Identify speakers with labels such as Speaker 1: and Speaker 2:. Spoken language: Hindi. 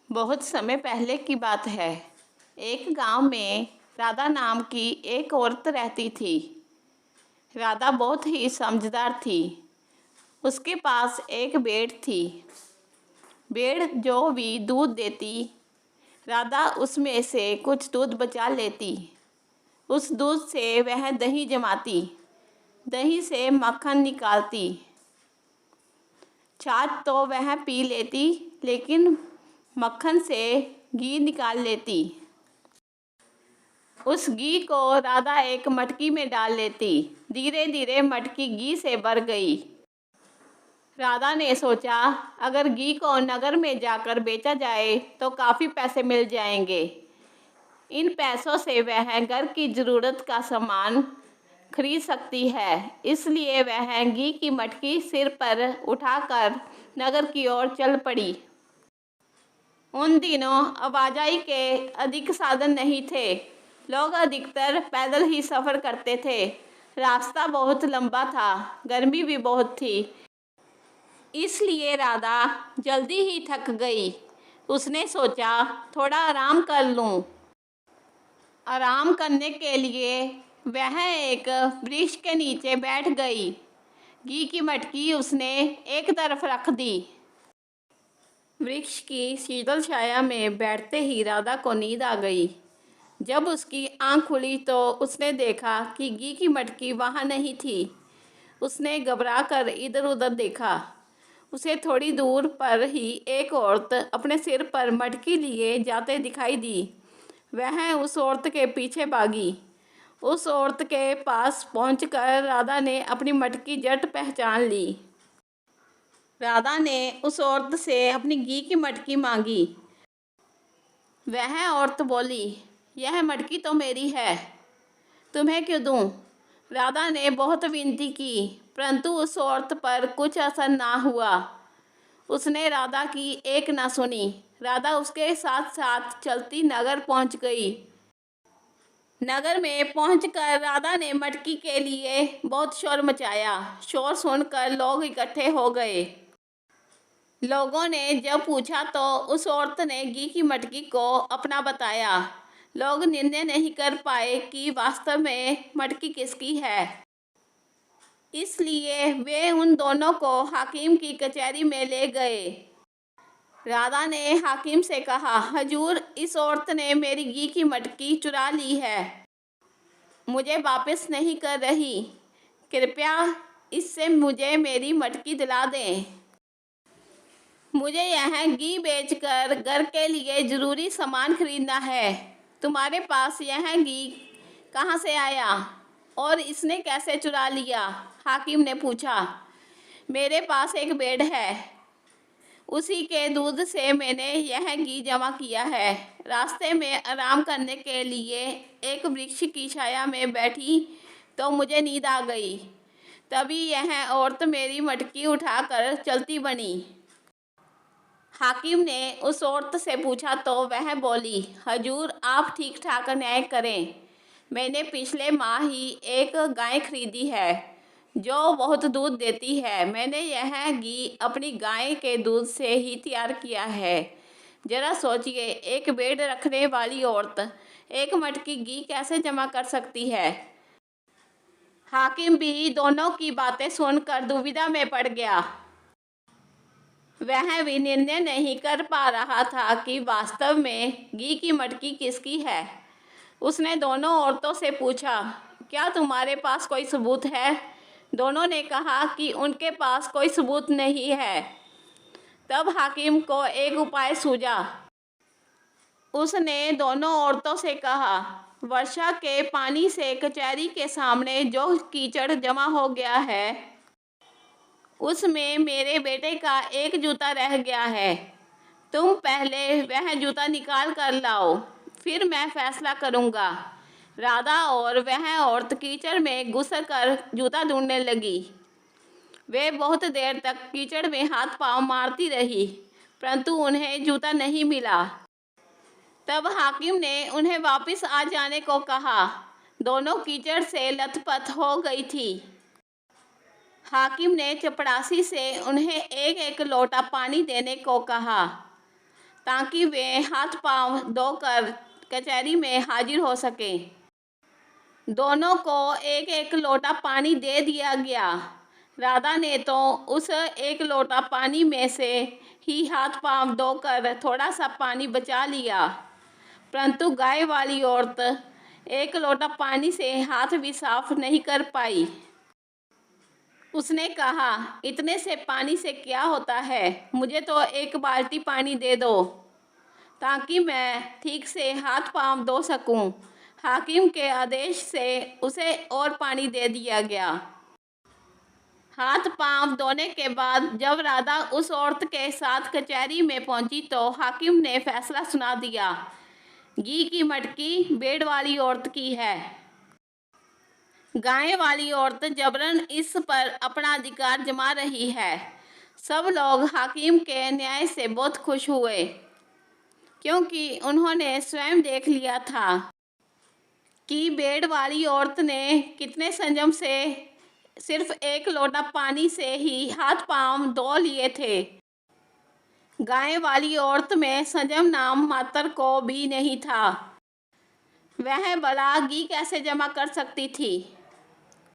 Speaker 1: बहुत समय पहले की बात है। एक गांव में राधा नाम की एक औरत रहती थी। राधा बहुत ही समझदार थी। उसके पास एक भेड़ थी। भेड़ जो भी दूध देती, राधा उसमें से कुछ दूध बचा लेती। उस दूध से वह दही जमाती, दही से मक्खन निकालती। छाछ तो वह पी लेती, लेकिन मक्खन से घी निकाल लेती। उस घी को राधा एक मटकी में डाल लेती। धीरे धीरे मटकी घी से भर गई। राधा ने सोचा, अगर घी को नगर में जाकर बेचा जाए तो काफ़ी पैसे मिल जाएंगे। इन पैसों से वह घर की ज़रूरत का सामान खरीद सकती है। इसलिए वह घी की मटकी सिर पर उठाकर नगर की ओर चल पड़ी। उन दिनों आवाजाही के अधिक साधन नहीं थे। लोग अधिकतर पैदल ही सफ़र करते थे। रास्ता बहुत लंबा था, गर्मी भी बहुत थी। इसलिए राधा जल्दी ही थक गई। उसने सोचा, थोड़ा आराम कर लूं। आराम करने के लिए वह एक वृक्ष के नीचे बैठ गई। घी की मटकी उसने एक तरफ रख दी। वृक्ष की शीतल छाया में बैठते ही राधा को नींद आ गई। जब उसकी आंख खुली तो उसने देखा कि घी की मटकी वहाँ नहीं थी। उसने घबराकर इधर उधर देखा। उसे थोड़ी दूर पर ही एक औरत अपने सिर पर मटकी लिए जाते दिखाई दी। वह उस औरत के पीछे भागी। उस औरत के पास पहुंचकर राधा ने अपनी मटकी झट पहचान ली। राधा ने उस औरत से अपनी घी की मटकी मांगी। वह औरत बोली, यह मटकी तो मेरी है, तुम्हें क्यों दूं? राधा ने बहुत विनती की, परंतु उस औरत पर कुछ असर ना हुआ। उसने राधा की एक ना सुनी। राधा उसके साथ साथ चलती नगर पहुंच गई। नगर में पहुंचकर राधा ने मटकी के लिए बहुत शोर मचाया। शोर सुनकर लोग इकट्ठे हो गए। लोगों ने जब पूछा तो उस औरत ने घी की मटकी को अपना बताया। लोग निर्णय नहीं कर पाए कि वास्तव में मटकी किसकी है। इसलिए वे उन दोनों को हाकिम की कचहरी में ले गए। राधा ने हाकिम से कहा, हजूर, इस औरत ने मेरी घी की मटकी चुरा ली है, मुझे वापस नहीं कर रही। कृपया इससे मुझे मेरी मटकी दिला दें। मुझे यह घी बेचकर घर के लिए ज़रूरी सामान खरीदना है। तुम्हारे पास यह घी कहाँ से आया और इसने कैसे चुरा लिया? हाकिम ने पूछा। मेरे पास एक भेड़ है, उसी के दूध से मैंने यह घी जमा किया है। रास्ते में आराम करने के लिए एक वृक्ष की छाया में बैठी तो मुझे नींद आ गई। तभी यह औरत मेरी मटकी उठाकर चलती बनी। हाकिम ने उस औरत से पूछा तो वह बोली, हजूर, आप ठीक ठाक न्याय करें। मैंने पिछले माह ही एक गाय खरीदी है जो बहुत दूध देती है। मैंने यह घी अपनी गाय के दूध से ही तैयार किया है। जरा सोचिए, एक भेड़ रखने वाली औरत एक मटकी घी कैसे जमा कर सकती है? हाकिम भी दोनों की बातें सुनकर दुविधा में पड़ गया। वह भी निर्णय नहीं कर पा रहा था कि वास्तव में घी की मटकी किसकी है। उसने दोनों औरतों से पूछा, क्या तुम्हारे पास कोई सबूत है? दोनों ने कहा कि उनके पास कोई सबूत नहीं है। तब हाकिम को एक उपाय सूझा। उसने दोनों औरतों से कहा, वर्षा के पानी से कचहरी के सामने जो कीचड़ जमा हो गया है, उसमें मेरे बेटे का एक जूता रह गया है। तुम पहले वह जूता निकाल कर लाओ, फिर मैं फैसला करूँगा। राधा और वह औरत कीचड़ में घुसकर जूता ढूंढने लगी। वे बहुत देर तक कीचड़ में हाथ पांव मारती रही, परंतु उन्हें जूता नहीं मिला। तब हाकिम ने उन्हें वापस आ जाने को कहा। दोनों कीचड़ से लथपथ हो गई थी। हाकिम ने चपरासी से उन्हें एक एक लोटा पानी देने को कहा। ताकि वे हाथ पांव धोकर कचहरी में हाजिर हो सके। दोनों को एक एक लोटा पानी दे दिया गया। राधा ने तो उस एक लोटा पानी में से ही हाथ पांव धोकर थोड़ा सा पानी बचा लिया, परंतु गाय वाली औरत एक लोटा पानी से हाथ भी साफ नहीं कर पाई। उसने कहा, इतने से पानी से क्या होता है, मुझे तो एक बाल्टी पानी दे दो ताकि मैं ठीक से हाथ पांव धो सकूं। हाकिम के आदेश से उसे और पानी दे दिया गया। हाथ पांव धोने के बाद जब राधा उस औरत के साथ कचहरी में पहुंची तो हाकिम ने फैसला सुना दिया, घी की मटकी बेड़ वाली औरत की है। गाय वाली औरत जबरन इस पर अपना अधिकार जमा रही है। सब लोग हाकिम के न्याय से बहुत खुश हुए, क्योंकि उन्होंने स्वयं देख लिया था कि बेड़ वाली औरत ने कितने संयम से सिर्फ एक लोटा पानी से ही हाथ पांव धो लिए थे। गाय वाली औरत में संयम नाम मात्र को भी नहीं था। वह भला घी कैसे जमा कर सकती थी।